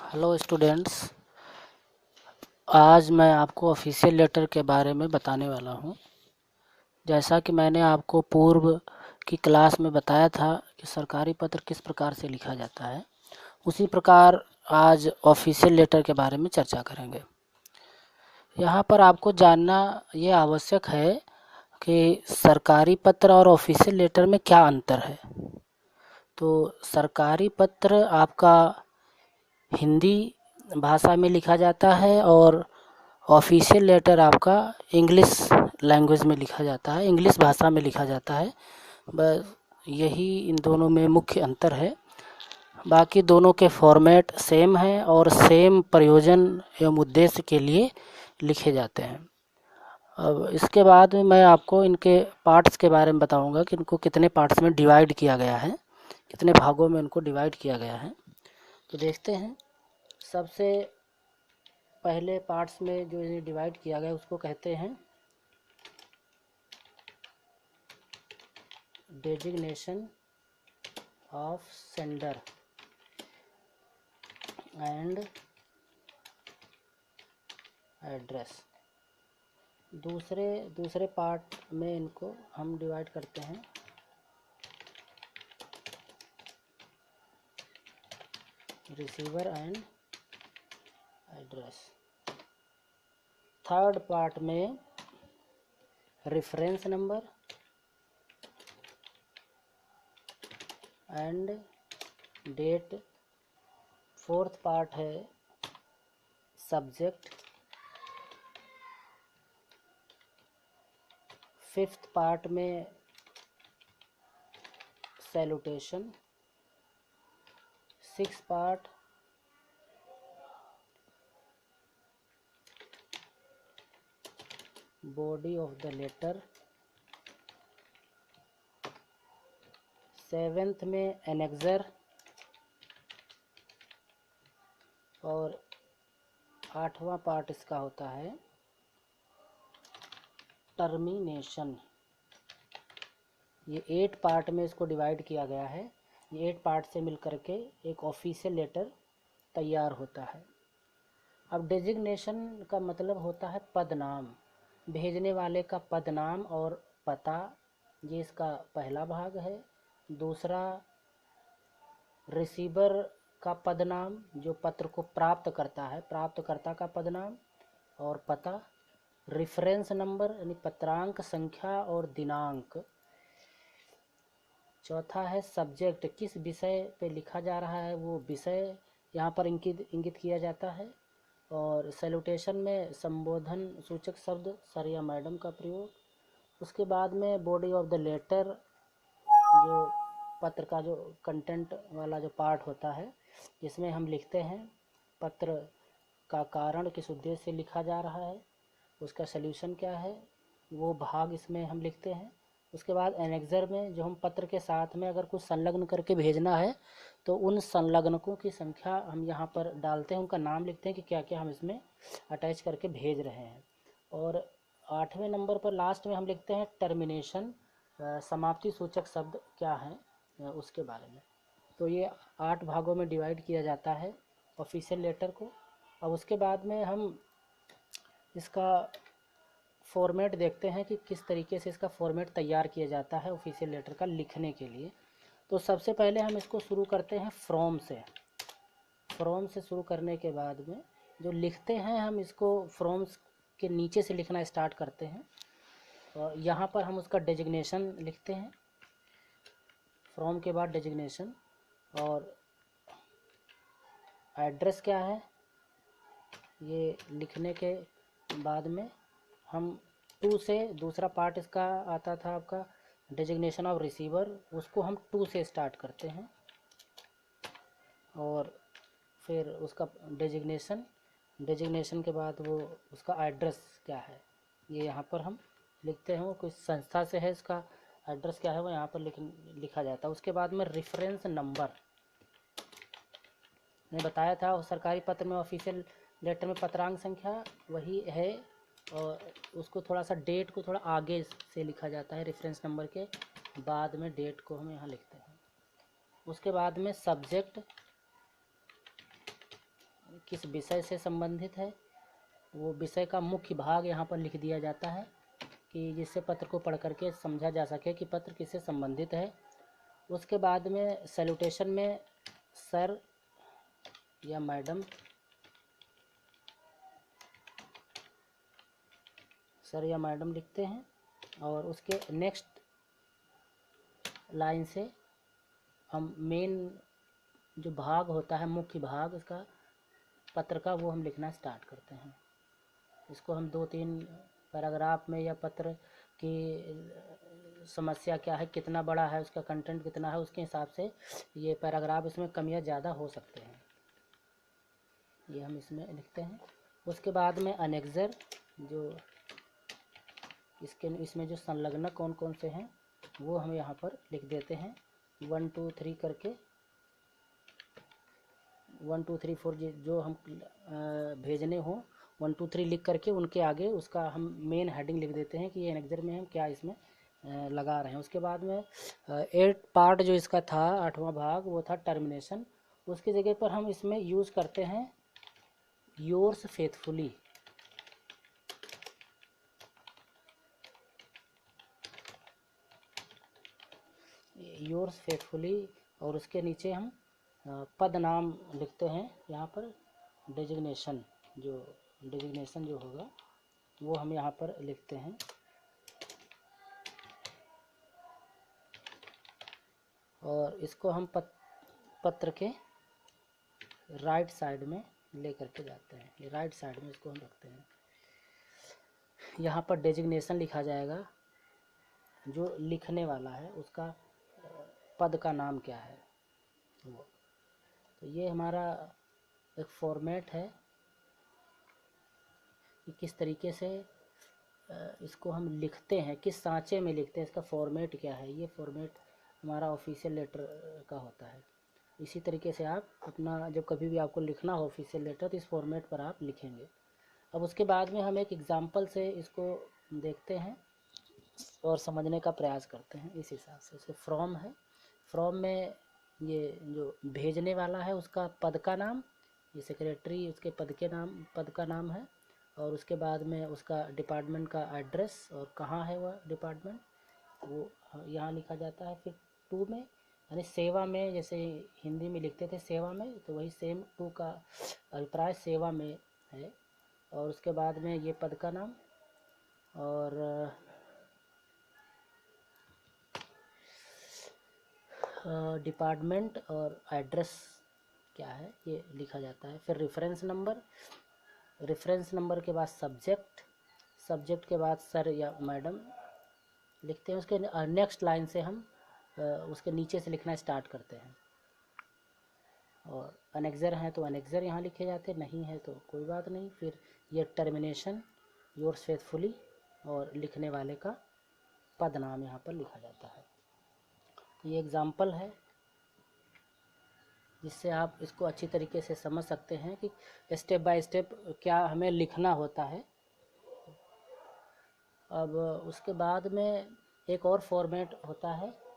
Hello students. आज मैं आपको ऑफिशियल लेटर के बारे में बताने वाला हूँ। जैसा कि मैंने आपको पूर्व की क्लास में बताया था कि सरकारी पत्र किस प्रकार से लिखा जाता है, उसी प्रकार आज ऑफिशियल लेटर के बारे में चर्चा करेंगे। यहाँ पर आपको जानना ये आवश्यक है कि सरकारी पत्र और ऑफिशियल लेटर में क्या अंतर है। तो सरकारी पत्र आपका हिंदी भाषा में लिखा जाता है और ऑफिशियल लेटर आपका इंग्लिश लैंग्वेज में लिखा जाता है, इंग्लिश भाषा में लिखा जाता है। बस यही इन दोनों में मुख्य अंतर है। बाकी दोनों के फॉर्मेट सेम है और सेम प्रयोजन एवं उद्देश्य के लिए लिखे जाते हैं। अब इसके बाद मैं आपको इनके पार्ट्स के बारे में बताऊंगा कि इनको कितने पार्ट्स में डिवाइड किया गया है, कितने भागों में इनको डिवाइड किया गया है। तो देखते हैं। सबसे पहले पार्ट्स में जो इन्हें डिवाइड किया गया उसको कहते हैं designation of sender and address. दूसरे पार्ट में इनको हम डिवाइड करते हैं receiver and address. Third part में reference number and date. Fourth part है सब्जेक्ट। फिफ्थ पार्ट में salutation. Six part body of the letter. Seventh में एनेक्सर और आठवां पार्ट इसका होता है टर्मिनेशन। ये 8 पार्ट में इसको डिवाइड किया गया है। ये 8 पार्ट से मिलकर के एक ऑफिशियल लेटर तैयार होता है। अब डेजिग्नेशन का मतलब होता है पदनाम, भेजने वाले का पदनाम और पता। ये इसका पहला भाग है। दूसरा रिसीवर का पदनाम, जो पत्र को प्राप्त करता है, प्राप्तकर्ता का पदनाम और पता। रेफरेंस नंबर यानी पत्रांक संख्या और दिनांक। चौथा है सब्जेक्ट, किस विषय पे लिखा जा रहा है वो विषय यहाँ पर इंगित किया जाता है। और सैल्यूटेशन में संबोधन सूचक शब्द सर या मैडम का प्रयोग। उसके बाद में बॉडी ऑफ द लेटर, जो पत्र का जो कंटेंट वाला जो पार्ट होता है, जिसमें हम लिखते हैं पत्र का कारण, किस उद्देश्य से लिखा जा रहा है, उसका सल्यूशन क्या है, वो भाग इसमें हम लिखते हैं। उसके बाद एनेक्सर में जो हम पत्र के साथ में अगर कुछ संलग्न करके भेजना है तो उन संलग्नकों की संख्या हम यहाँ पर डालते हैं, उनका नाम लिखते हैं कि क्या क्या हम इसमें अटैच करके भेज रहे हैं। और 8वें नंबर पर लास्ट में हम लिखते हैं टर्मिनेशन, समाप्ति सूचक शब्द क्या है उसके बारे में। तो ये 8 भागों में डिवाइड किया जाता है ऑफिशियल लेटर को। अब उसके बाद में हम इसका फॉर्मेट देखते हैं कि किस तरीके से इसका फॉर्मेट तैयार किया जाता है ऑफिशियल लेटर का लिखने के लिए। तो सबसे पहले हम इसको शुरू करते हैं फ्रॉम से। फ्रॉम से शुरू करने के बाद में जो लिखते हैं हम इसको फ्रॉम्स के नीचे से लिखना स्टार्ट करते हैं और यहाँ पर हम उसका डेजिग्नेशन लिखते हैं। फ्रॉम के बाद डेजिग्नेशन और एड्रेस क्या है ये लिखने के बाद में हम टू से, दूसरा पार्ट इसका आता था आपका डेजिग्नेशन ऑफ रिसीवर, उसको हम टू से स्टार्ट करते हैं और फिर उसका डेजिग्नेशन के बाद वो उसका एड्रेस क्या है ये यहाँ पर हम लिखते हैं। वो कुछ संस्था से है, इसका एड्रेस क्या है वो यहाँ पर लिखा जाता है। उसके बाद में रेफरेंस नंबर, मैंने बताया था और सरकारी पत्र में ऑफिशियल लेटर में पत्रांक संख्या वही है और उसको थोड़ा सा डेट को थोड़ा आगे से लिखा जाता है, रेफरेंस नंबर के बाद में डेट को हम यहाँ लिखते हैं। उसके बाद में सब्जेक्ट, किस विषय से संबंधित है, वो विषय का मुख्य भाग यहाँ पर लिख दिया जाता है कि जिससे पत्र को पढ़ करके समझा जा सके कि पत्र किससे संबंधित है। उसके बाद में सैल्यूटेशन में सर या मैडम, सर या मैडम लिखते हैं, और उसके नेक्स्ट लाइन से हम मेन जो भाग होता है, मुख्य भाग उसका पत्र का, वो हम लिखना स्टार्ट करते हैं। इसको हम 2-3 पैराग्राफ में, या पत्र की समस्या क्या है, कितना बड़ा है, उसका कंटेंट कितना है, उसके हिसाब से ये पैराग्राफ इसमें कम या ज़्यादा हो सकते हैं, ये हम इसमें लिखते हैं। उसके बाद में अनेक्जर, जो इसमें जो संलग्नक कौन कौन से हैं वो हम यहाँ पर लिख देते हैं 1 2 3 करके। 1 2 3 4 जो हम भेजने हो 1 2 3 लिख करके उनके आगे उसका हम मेन हेडिंग लिख देते हैं कि ये एनेक्जर में हम क्या इसमें लगा रहे हैं। उसके बाद में 8 पार्ट जो इसका था, 8वां भाग, वो था टर्मिनेशन। उसकी जगह पर हम इसमें यूज़ करते हैं योर्स फेथफुली। योर्स फेथफुली, और उसके नीचे हम पद नाम लिखते हैं यहाँ पर, डेजिग्नेशन जो होगा वो हम यहाँ पर लिखते हैं। और इसको हम पत्र के राइट साइड में ले करके जाते हैं, ये राइट साइड में इसको हम रखते हैं। यहाँ पर डेजिग्नेशन लिखा जाएगा, जो लिखने वाला है उसका पद का नाम क्या है वो। तो ये हमारा एक फॉर्मेट है कि किस तरीके से इसको हम लिखते हैं, किस सांचे में लिखते हैं, इसका फॉर्मेट क्या है। ये फॉर्मेट हमारा ऑफिशियल लेटर का होता है। इसी तरीके से आप अपना जब कभी भी आपको लिखना हो ऑफिशियल लेटर, तो इस फॉर्मेट पर आप लिखेंगे। अब उसके बाद में हम एक एग्ज़ाम्पल से इसको देखते हैं और समझने का प्रयास करते हैं। इस हिसाब से जैसे फ्रॉम है, फ्रॉम में ये जो भेजने वाला है उसका पद का नाम, ये सेक्रेटरी उसके पद का नाम है। और उसके बाद में उसका डिपार्टमेंट का एड्रेस और कहाँ है वह डिपार्टमेंट, वो यहाँ लिखा जाता है। फिर 2 में यानी सेवा में, जैसे हिंदी में लिखते थे सेवा में, तो वही सेम 2 का अभिप्राय सेवा में है। और उसके बाद में ये पद का नाम, और डिपार्टमेंट और एड्रेस क्या है ये लिखा जाता है। फिर रेफरेंस नंबर के बाद सब्जेक्ट के बाद सर या मैडम लिखते हैं। उसके नेक्स्ट लाइन से हम उसके नीचे से लिखना स्टार्ट करते हैं। और अनेक्जर हैं तो अनेक्जर यहाँ लिखे जाते हैं, नहीं है तो कोई बात नहीं। फिर ये टर्मिनेशन, योर्स फेथफुली, और लिखने वाले का पद नाम यहाँ पर लिखा जाता है। ये एग्ज़ाम्पल है जिससे आप इसको अच्छी तरीके से समझ सकते हैं कि स्टेप बाय स्टेप क्या हमें लिखना होता है। अब उसके बाद में एक और फॉर्मेट होता है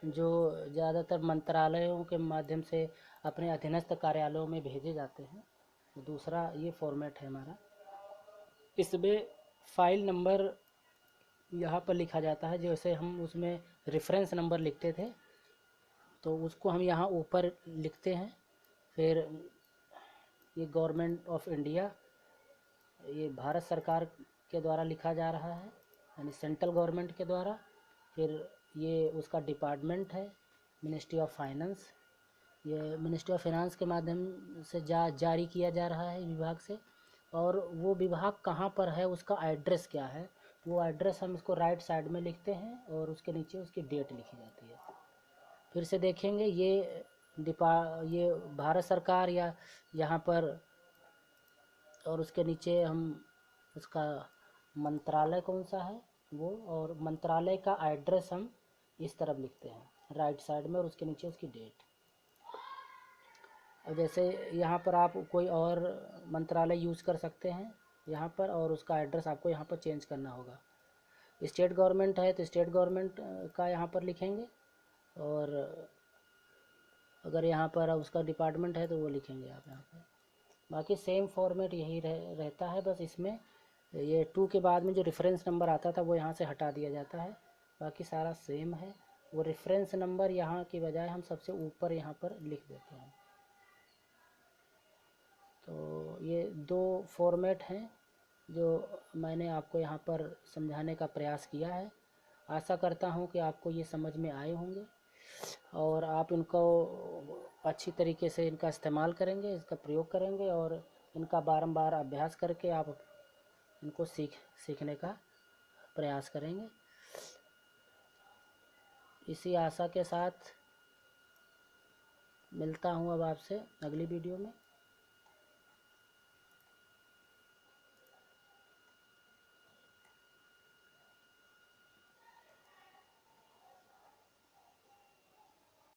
जो ज़्यादातर मंत्रालयों के माध्यम से अपने अधीनस्थ कार्यालयों में भेजे जाते हैं। दूसरा ये फॉर्मेट है हमारा। इसमें फाइल नंबर यहाँ पर लिखा जाता है, जैसे हम उसमें रेफरेंस नंबर लिखते थे तो उसको हम यहाँ ऊपर लिखते हैं। फिर ये गवर्नमेंट ऑफ इंडिया, ये भारत सरकार के द्वारा लिखा जा रहा है, यानी सेंट्रल गवर्नमेंट के द्वारा। फिर ये उसका डिपार्टमेंट है, मिनिस्ट्री ऑफ फाइनेंस, ये मिनिस्ट्री ऑफ फाइनेंस के माध्यम से जारी किया जा रहा है विभाग से। और वो विभाग कहाँ पर है, उसका एड्रेस क्या है, वो एड्रेस हम इसको राइट साइड में लिखते हैं और उसके नीचे उसकी डेट लिखी जाती है। फिर से देखेंगे ये भारत सरकार या यहाँ पर, और उसके नीचे हम उसका मंत्रालय कौन सा है वो, और मंत्रालय का एड्रेस हम इस तरफ लिखते हैं राइट साइड में, और उसके नीचे उसकी डेट। अब जैसे यहाँ पर आप कोई और मंत्रालय यूज़ कर सकते हैं यहाँ पर, और उसका एड्रेस आपको यहाँ पर चेंज करना होगा। स्टेट गवर्नमेंट है तो स्टेट गवर्नमेंट का यहाँ पर लिखेंगे, और अगर यहाँ पर उसका डिपार्टमेंट है तो वो लिखेंगे आप यहाँ पर। बाकी सेम फॉर्मेट यही रहता है, बस इसमें ये 2 के बाद में जो रेफरेंस नंबर आता था वो यहाँ से हटा दिया जाता है, बाकी सारा सेम है। वो रेफरेंस नंबर यहाँ की बजाय हम सबसे ऊपर यहाँ पर लिख देते हैं। तो ये 2 फॉर्मेट हैं जो मैंने आपको यहाँ पर समझाने का प्रयास किया है। आशा करता हूँ कि आपको ये समझ में आए होंगे और आप इनको अच्छी तरीके से इनका इस्तेमाल करेंगे, इसका प्रयोग करेंगे और इनका बारंबार अभ्यास करके आप इनको सीखने का प्रयास करेंगे। इसी आशा के साथ मिलता हूँ अब आपसे अगली वीडियो में।